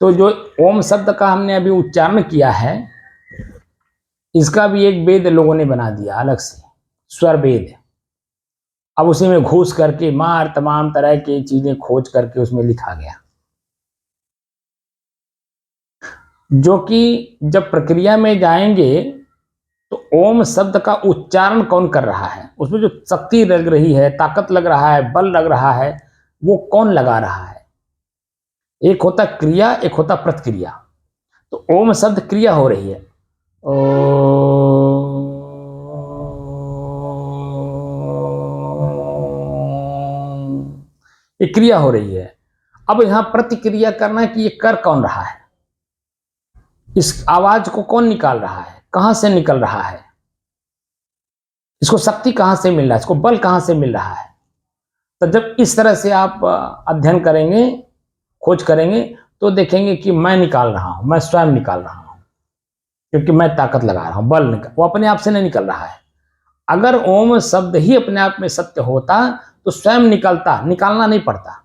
तो जो ओम शब्द का हमने अभी उच्चारण किया है, इसका भी एक वेद लोगों ने बना दिया अलग से, स्वर वेद। अब उसी में घुस करके मार तमाम तरह की चीजें खोज करके उसमें लिखा गया, जो कि जब प्रक्रिया में जाएंगे तो ओम शब्द का उच्चारण कौन कर रहा है, उसमें जो शक्ति लग रही है, ताकत लग रहा है, बल लग रहा है, वो कौन लगा रहा है। एक होता क्रिया, एक होता प्रतिक्रिया। तो ओम शब्द क्रिया हो रही है, ओ, ये क्रिया हो रही है। अब यहां प्रतिक्रिया करना है कि ये कर कौन रहा है, इस आवाज को कौन निकाल रहा है, कहां से निकल रहा है, इसको शक्ति कहां से मिल रहा है, इसको बल कहां से मिल रहा है। तो जब इस तरह से आप अध्ययन करेंगे, खोज करेंगे, तो देखेंगे कि मैं निकाल रहा हूं, मैं स्वयं निकाल रहा हूं, क्योंकि मैं ताकत लगा रहा हूं, बल निकाल, वो अपने आप से नहीं निकल रहा है। अगर ओम शब्द ही अपने आप में सत्य होता तो स्वयं निकलता, निकालना नहीं पड़ता।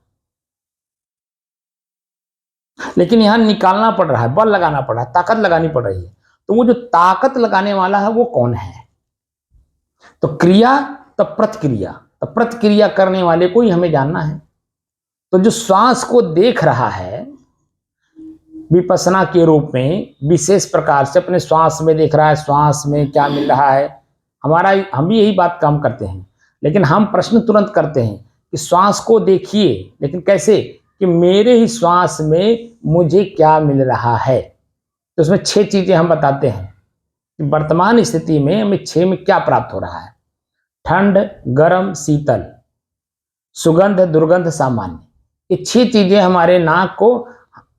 लेकिन यहां निकालना पड़ रहा है, बल लगाना पड़ रहा है, ताकत लगानी पड़ रही है। तो वो जो ताकत लगाने वाला है वो कौन है। तो क्रिया तब प्रतिक्रिया, तब प्रतिक्रिया करने वाले को ही हमें जानना है। तो जो श्वास को देख रहा है विपස්සना के रूप में, विशेष प्रकार से अपने श्वास में देख रहा है, श्वास में क्या मिल रहा है, हम भी यही बात काम करते हैं। लेकिन हम प्रश्न तुरंत करते हैं कि श्वास को देखिए, लेकिन कैसे, कि मेरे ही श्वास में मुझे क्या मिल रहा है। तो उसमें 6 चीजें हम बताते हैं कि वर्तमान स्थिति में हमें 6 में क्या प्राप्त हो रहा है। ठंड, गर्म, शीतल, सुगंध, दुर्गंध, सामान्य। ये 6 चीजें हमारे नाक को,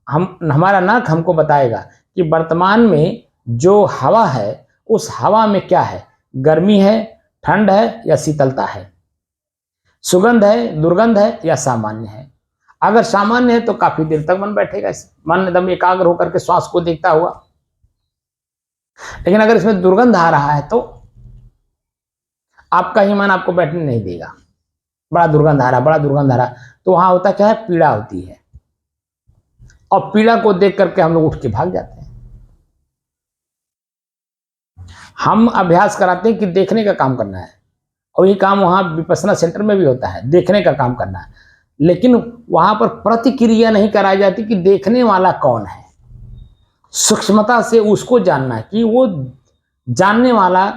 हमारा नाक हमको बताएगा कि वर्तमान में जो हवा है उस हवा में क्या है, गर्मी है, ठंड है या शीतलता है, सुगंध है, दुर्गंध है या सामान्य है। अगर सामान्य है तो काफी देर तक मन बैठेगा, मन एकदम एकाग्र होकर के श्वास को देखता हुआ। लेकिन अगर इसमें दुर्गंध आ रहा है तो आपका ही मन आपको बैठने नहीं देगा, बड़ा दुर्गंध आ रहा, बड़ा दुर्गंध आ रहा। तो वहां होता क्या है, पीड़ा होती है, और पीड़ा को देख करके हम लोग उठ के भाग जाते हैं। हम अभ्यास कराते हैं कि देखने का काम करना है, और ये काम वहां विपස්සना सेंटर में भी होता है, देखने का काम करना है। लेकिन वहां पर प्रतिक्रिया नहीं कराई जाती कि देखने वाला कौन है। सूक्ष्मता से उसको जानना है कि वो जानने वाला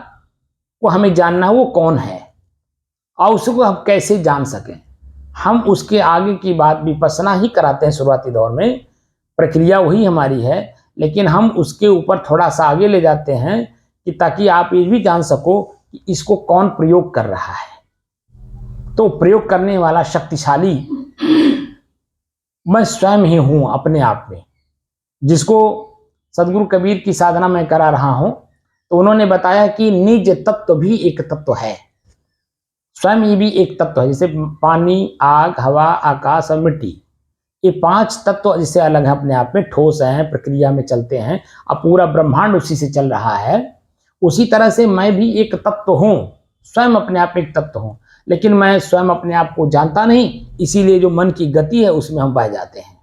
को हमें जानना है, वो कौन है, और उसको हम कैसे जान सकें। हम उसके आगे की बात विपස්සना ही कराते हैं शुरुआती दौर में, प्रक्रिया वही हमारी है, लेकिन हम उसके ऊपर थोड़ा सा आगे ले जाते हैं कि ताकि आप ये भी जान सको कि इसको कौन प्रयोग कर रहा है। तो प्रयोग करने वाला शक्तिशाली मैं स्वयं ही हूं अपने आप में, जिसको सदगुरु कबीर की साधना में करा रहा हूं। तो उन्होंने बताया कि निज तत्व भी एक तत्व है, स्वयं ये भी एक तत्व है। जैसे पानी, आग, हवा, आकाश और मिट्टी, ये 5 तत्व जिससे अलग है अपने आप में, ठोस हैं, प्रक्रिया में चलते हैं, अब पूरा ब्रह्मांड उसी से चल रहा है। उसी तरह से मैं भी एक तत्व हूं, स्वयं अपने आप में एक तत्व हूं, लेकिन मैं स्वयं अपने आप को जानता नहीं, इसीलिए जो मन की गति है उसमें हम बह जाते हैं।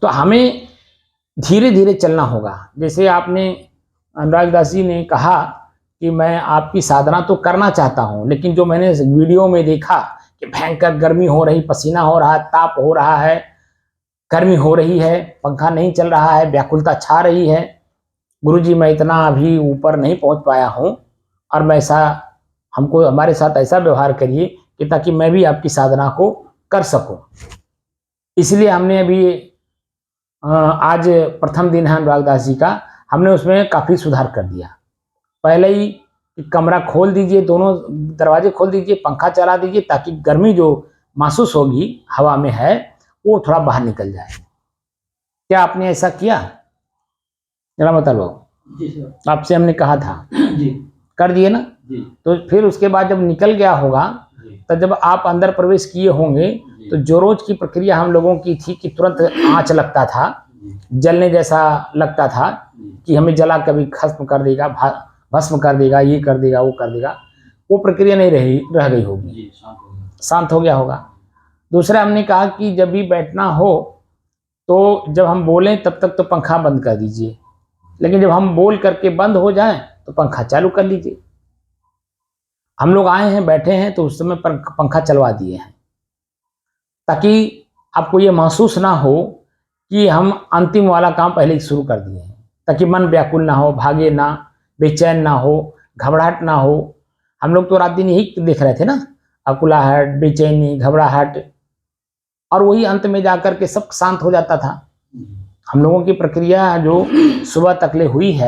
तो हमें धीरे धीरे चलना होगा। जैसे आपने, अनुराग दास जी ने कहा कि मैं आपकी साधना तो करना चाहता हूं, लेकिन जो मैंने वीडियो में देखा कि भयंकर गर्मी हो रही, पसीना हो रहा है, ताप हो रहा है, गर्मी हो रही है, पंखा नहीं चल रहा है, व्याकुलता छा रही है, गुरुजी मैं इतना अभी ऊपर नहीं पहुंच पाया हूं, और मैं ऐसा, हमको हमारे साथ ऐसा व्यवहार करिए कि ताकि मैं भी आपकी साधना को कर सकूं। इसलिए हमने अभी आज प्रथम दिन है अनुराग दास जी का, हमने उसमें काफ़ी सुधार कर दिया। पहले ही कमरा खोल दीजिए, दोनों दरवाजे खोल दीजिए, पंखा चला दीजिए, ताकि गर्मी जो महसूस होगी हवा में है वो थोड़ा बाहर निकल जाए। क्या आपने ऐसा किया? जरा बताओ। जी सर, आपसे हमने कहा था जी, कर दिए ना जी। तो फिर उसके बाद जब निकल गया होगा, तो जब आप अंदर प्रवेश किए होंगे, तो जो रोज की प्रक्रिया हम लोगों की थी कि तुरंत आंच लगता था, जलने जैसा लगता था कि हमें जला कभी खत्म कर देगा, भस्म कर देगा, ये कर देगा, वो कर देगा, वो प्रक्रिया नहीं रह गई होगी। शांत हो गया होगा। दूसरा हमने कहा कि जब भी बैठना हो तो जब हम बोलें तब तक तो पंखा बंद कर दीजिए, लेकिन जब हम बोल करके बंद हो जाएं तो पंखा चालू कर लीजिए। हम लोग आए हैं, बैठे हैं, तो उस समय पर पंखा चलवा दिए हैं, ताकि आपको ये महसूस ना हो कि हम अंतिम वाला काम पहले ही शुरू कर दिए हैं, ताकि मन व्याकुल ना हो, भागे ना, बेचैन ना हो, घबराहट ना हो। हम लोग तो रात दिन यही देख रहे थे ना, अकुलाहट, बेचैनी, घबराहट, और वही अंत में जाकर के सब शांत हो जाता था। हम लोगों की प्रक्रिया जो सुबह तकले हुई है